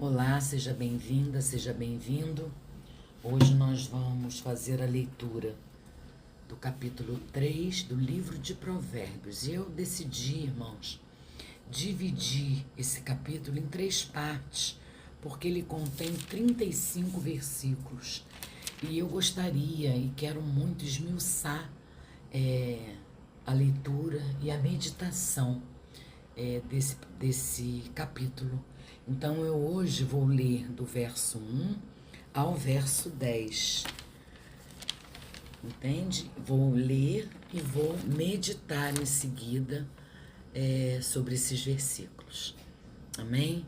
Olá, seja bem-vinda, seja bem-vindo. Hoje nós vamos fazer a leitura do capítulo 3 do livro de Provérbios. E eu decidi, irmãos, dividir esse capítulo em 3 partes, porque ele contém 35 versículos. E eu gostaria e quero muito esmiuçar a leitura e a meditação desse capítulo. Então eu hoje vou ler do verso 1 ao verso 10. Entende? Vou ler e vou meditar em seguida sobre esses versículos. Amém?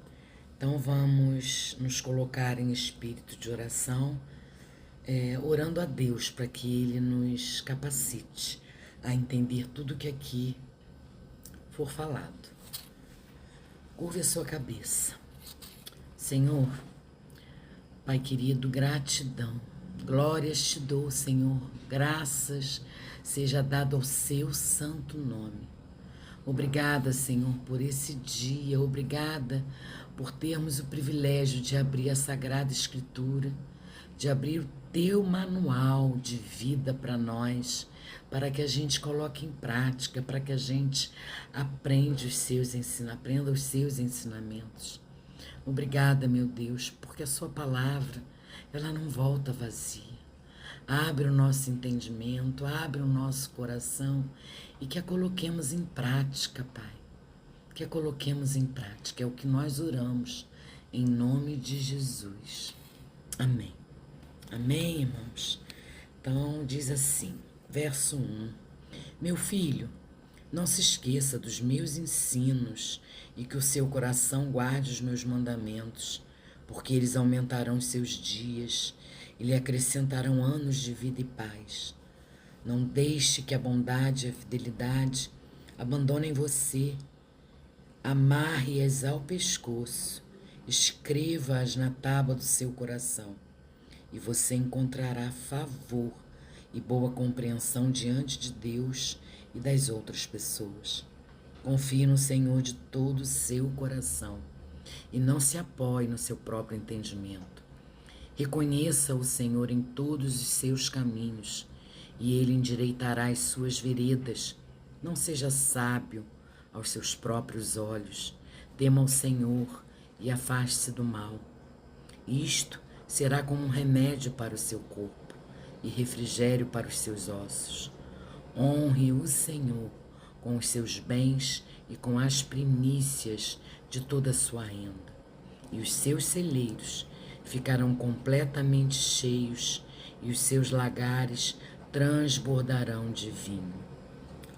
Então vamos nos colocar em espírito de oração, orando a Deus para que Ele nos capacite a entender tudo que aqui for falado. Curve a sua cabeça. Senhor, Pai querido, gratidão. Glórias te dou, Senhor. Graças seja dado ao seu santo nome. Obrigada, Senhor, por esse dia. Obrigada por termos o privilégio de abrir a Sagrada Escritura, de abrir o teu manual de vida para nós, para que a gente coloque em prática, para que a gente aprenda os seus ensinamentos. Obrigada, meu Deus, porque a sua palavra, ela não volta vazia. Abre o nosso entendimento, abre o nosso coração e que a coloquemos em prática, Pai. Que a coloquemos em prática, é o que nós oramos, em nome de Jesus. Amém. Amém, irmãos? Então, diz assim, verso 1. Meu filho, não se esqueça dos meus ensinos e que o seu coração guarde os meus mandamentos, porque eles aumentarão os seus dias e lhe acrescentarão anos de vida e paz. Não deixe que a bondade e a fidelidade abandonem você. Amarre-as ao pescoço, escreva-as na tábua do seu coração, e você encontrará favor e boa compreensão diante de Deus e das outras pessoas. Confie no Senhor de todo o seu coração e não se apoie no seu próprio entendimento. Reconheça o Senhor em todos os seus caminhos e Ele endireitará as suas veredas. Não seja sábio aos seus próprios olhos. Tema o Senhor e afaste-se do mal. Isto será como um remédio para o seu corpo e refrigério para os seus ossos. Honre o Senhor com os seus bens e com as primícias de toda a sua renda, e os seus celeiros ficarão completamente cheios e os seus lagares transbordarão de vinho.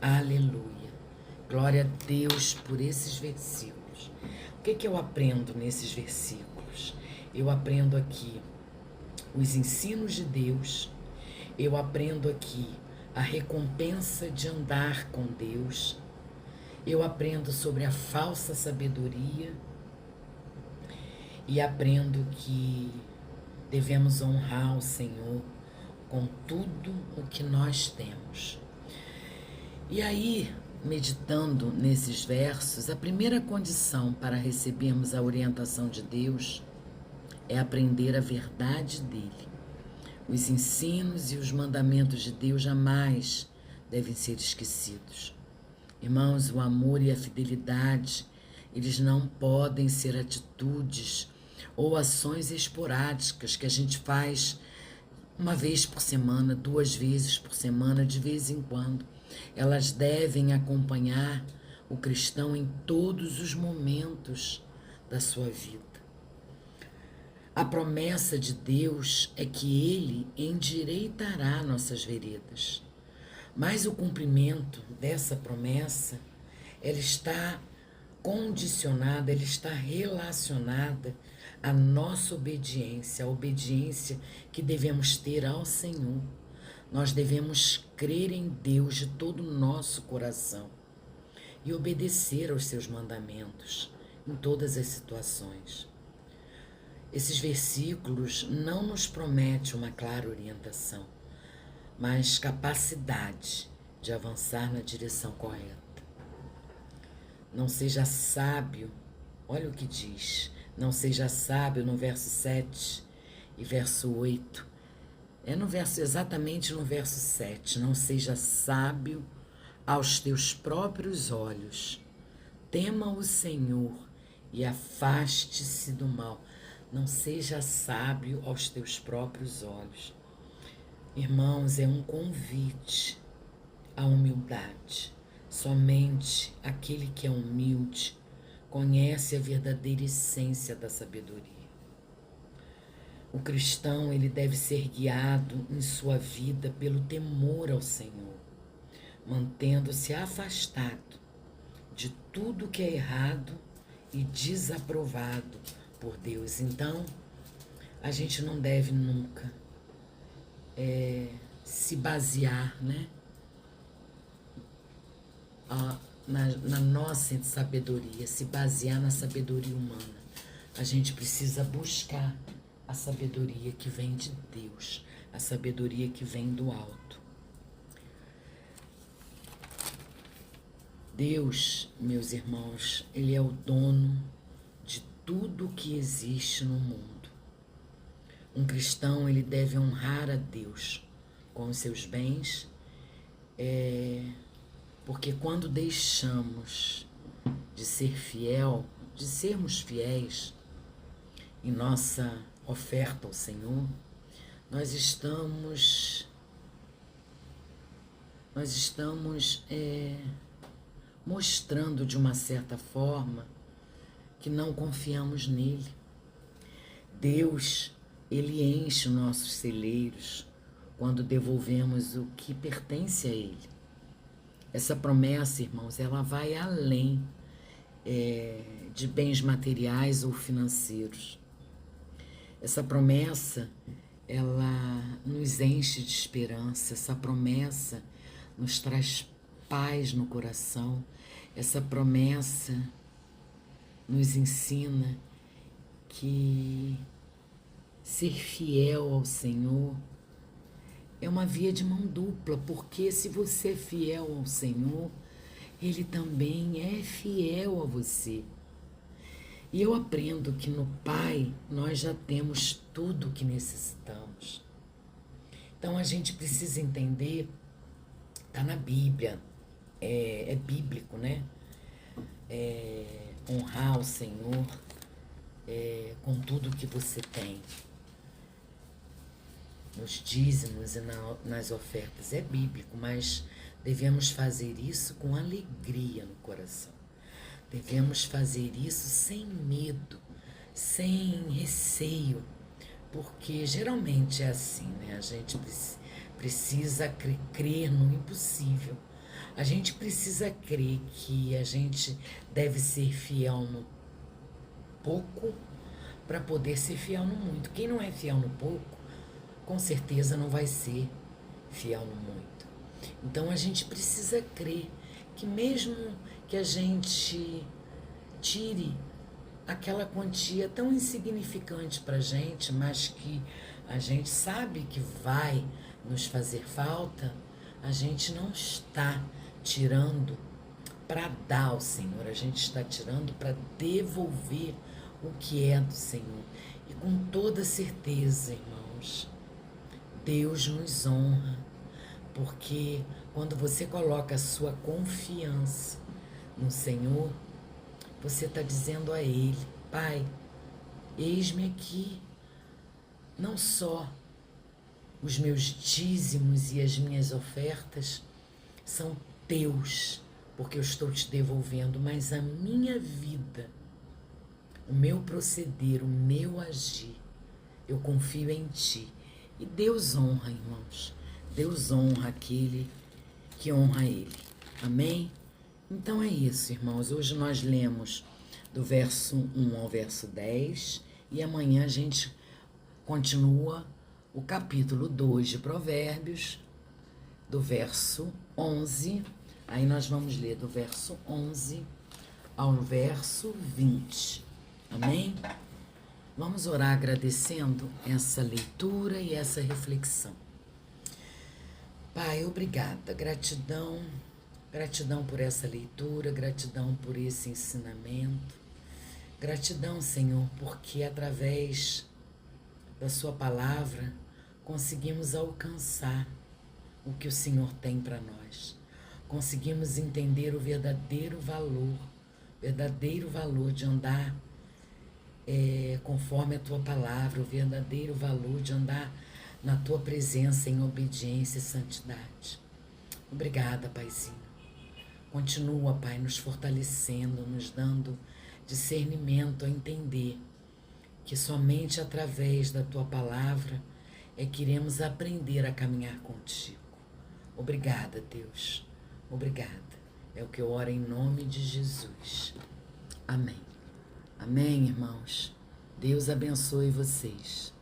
Aleluia! Glória a Deus por esses versículos. O que eu aprendo nesses versículos? Eu aprendo aqui os ensinos de Deus, eu aprendo aqui a recompensa de andar com Deus, eu aprendo sobre a falsa sabedoria e aprendo que devemos honrar o Senhor com tudo o que nós temos. E aí, meditando nesses versos, a primeira condição para recebermos a orientação de Deus é aprender a verdade dele. Os ensinos e os mandamentos de Deus jamais devem ser esquecidos. Irmãos, o amor e a fidelidade, eles não podem ser atitudes ou ações esporádicas que a gente faz uma vez por semana, 2 vezes por semana, de vez em quando. Elas devem acompanhar o cristão em todos os momentos da sua vida. A promessa de Deus é que Ele endireitará nossas veredas. Mas o cumprimento dessa promessa, ela está condicionada, ela está relacionada à nossa obediência, a obediência que devemos ter ao Senhor. Nós devemos crer em Deus de todo o nosso coração e obedecer aos seus mandamentos em todas as situações. Esses versículos não nos prometem uma clara orientação, mas capacidade de avançar na direção correta. Não seja sábio, olha o que diz, Não seja sábio no verso 7 e verso 8. É no verso, exatamente no verso 7. Não seja sábio aos teus próprios olhos. Tema o Senhor e afaste-se do mal. Não seja sábio aos teus próprios olhos. Irmãos, é um convite à humildade. Somente aquele que é humilde conhece a verdadeira essência da sabedoria. O cristão, ele deve ser guiado em sua vida pelo temor ao Senhor, mantendo-se afastado de tudo que é errado e desaprovado por Deus. Então, a gente não deve nunca se basear, né, na nossa sabedoria, se basear na sabedoria humana. A gente precisa buscar a sabedoria que vem de Deus, a sabedoria que vem do alto. Deus, meus irmãos, Ele é o dono de tudo que existe no mundo. Um cristão, ele deve honrar a Deus com os seus bens, porque quando deixamos de ser fiel, de sermos fiéis em nossa oferta ao Senhor, nós estamos mostrando de uma certa forma que não confiamos nele. Deus, ele enche nossos celeiros quando devolvemos o que pertence a ele. Essa promessa, irmãos, ela vai além de bens materiais ou financeiros. Essa promessa, ela nos enche de esperança. Essa promessa nos traz paz no coração. Essa promessa nos ensina que ser fiel ao Senhor é uma via de mão dupla, porque se você é fiel ao Senhor, Ele também é fiel a você. E eu aprendo que no Pai nós já temos tudo o que necessitamos. Então a gente precisa entender, está na Bíblia, é bíblico, né? Honrar o Senhor com tudo que você tem. Nos dízimos e nas ofertas é bíblico, mas devemos fazer isso com alegria no coração. Devemos fazer isso sem medo, sem receio, porque geralmente é assim, né? A gente precisa crer no impossível. A gente precisa crer que a gente deve ser fiel no pouco para poder ser fiel no muito. Quem não é fiel no pouco, com certeza não vai ser fiel no muito. Então a gente precisa crer que mesmo que a gente tire aquela quantia tão insignificante para a gente, mas que a gente sabe que vai nos fazer falta, a gente não está tirando para dar ao Senhor, a gente está tirando para devolver o que é do Senhor. E com toda certeza, irmãos, Deus nos honra, porque quando você coloca a sua confiança no Senhor, você está dizendo a Ele: Pai, eis-me aqui, não só os meus dízimos e as minhas ofertas são teus, porque eu estou te devolvendo, mas a minha vida, o meu proceder, o meu agir, eu confio em Ti. E Deus honra, irmãos. Deus honra aquele que honra Ele. Amém? Então é isso, irmãos. Hoje nós lemos do verso 1 ao verso 10 e amanhã a gente continua o capítulo 2 de Provérbios, do verso 11. Aí nós vamos ler do verso 11 ao verso 20. Amém? Vamos orar agradecendo essa leitura e essa reflexão. Pai, obrigada, gratidão por essa leitura, gratidão por esse ensinamento, Gratidão, Senhor, porque através da Sua palavra conseguimos alcançar o que o Senhor tem para nós. Conseguimos entender o verdadeiro valor de andar conforme a Tua palavra, o verdadeiro valor de andar na Tua presença em obediência e santidade. Obrigada, Paizinho. Continua, Pai, nos fortalecendo, nos dando discernimento a entender que somente através da Tua palavra é que iremos aprender a caminhar contigo. Obrigada, Deus. Obrigada. É o que eu oro em nome de Jesus. Amém. Amém, irmãos. Deus abençoe vocês.